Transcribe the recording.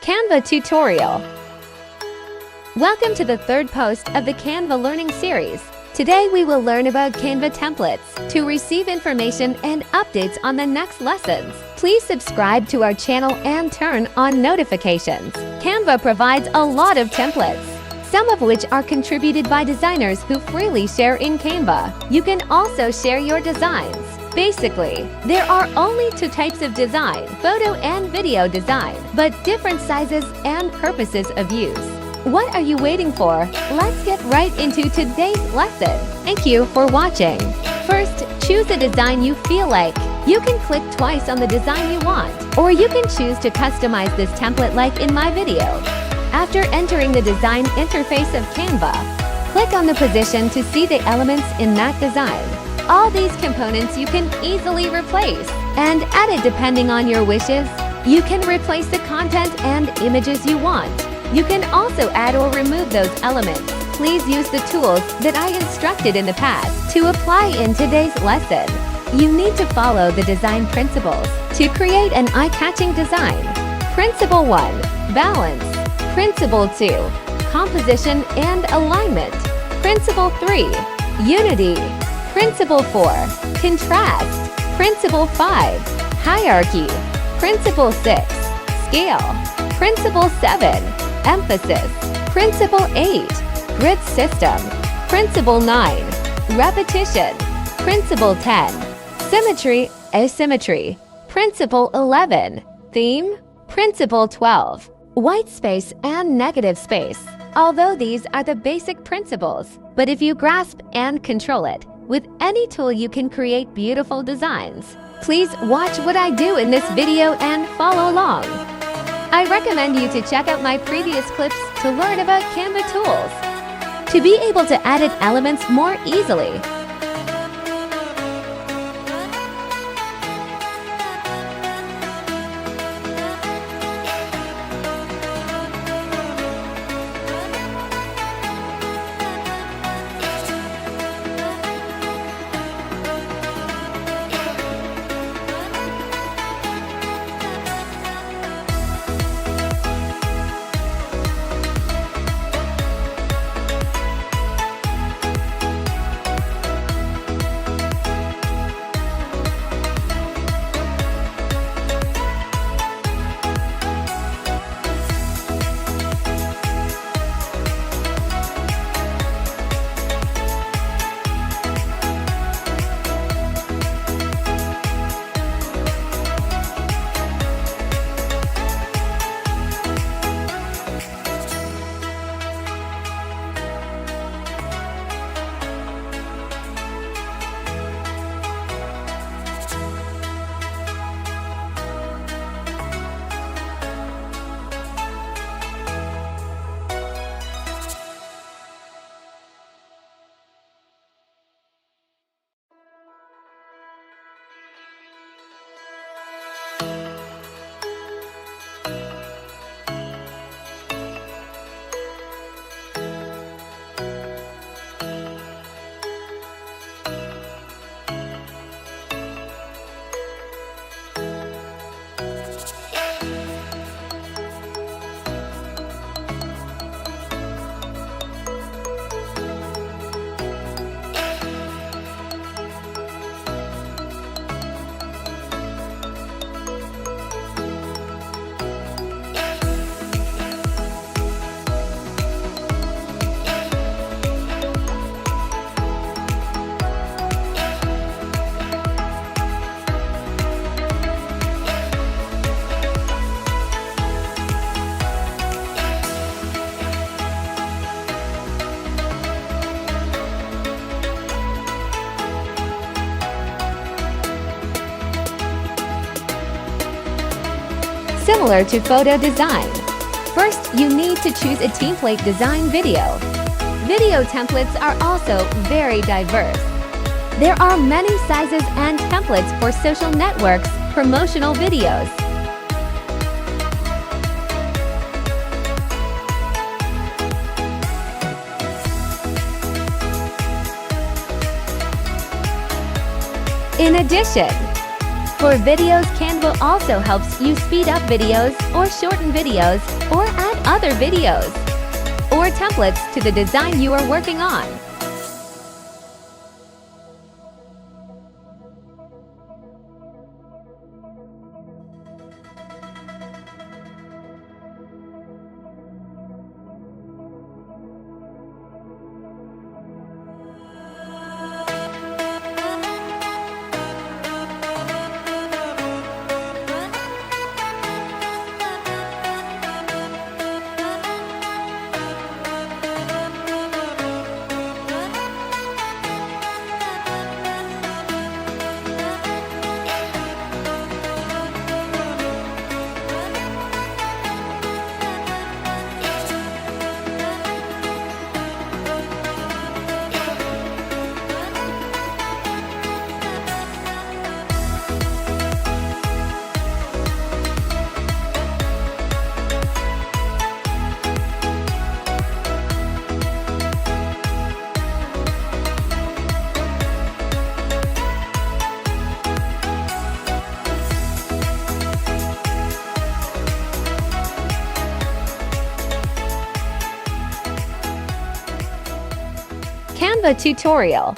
Canva tutorial. Welcome to the third post of the Canva learning series. Today we will learn about Canva templates. To receive information and updates on the next lessons, please subscribe to our channel and turn on notifications. Canva provides a lot of templates, some of which are contributed by designers who freely share in Canva. You can also share your designs. Basically, there are only two types of design, photo and video design, but different sizes and purposes of use. What are you waiting for? Let's get right into today's lesson. Thank you for watching. First, choose a design you feel like. You can click twice on the design you want, or you can choose to customize this template like in my video. After entering the design interface of Canva, click on the position to see the elements in that design. All these components you can easily replace and edit depending on your wishes. You can replace the content and images you want. You can also add or remove those elements. Please use the tools that I instructed in the past to apply in today's lesson. You need to follow the design principles to create an eye-catching design. Principle 1. Balance. Principle 2. Composition and alignment. Principle 3. Unity. Principle 4. Contrast. Principle 5. Hierarchy. Principle 6. Scale. Principle 7. Emphasis. Principle 8. Grid system. Principle 9. Repetition. Principle 10. Symmetry, asymmetry. Principle 11. Theme. Principle 12. White space and negative space. Although these are the basic principles, but if you grasp and control it, with any tool you can create beautiful designs. Please watch what I do in this video and follow along. I recommend you to check out my previous clips to learn about Canva tools, to be able to edit elements more easily. Similar to photo design. First, you need to choose a template design video. Video templates are also very diverse. There are many sizes and templates for social networks, promotional videos. In addition, For videos, Canva also helps you speed up videos or shorten videos or add other videos or templates to the design you are working on. Canva tutorial.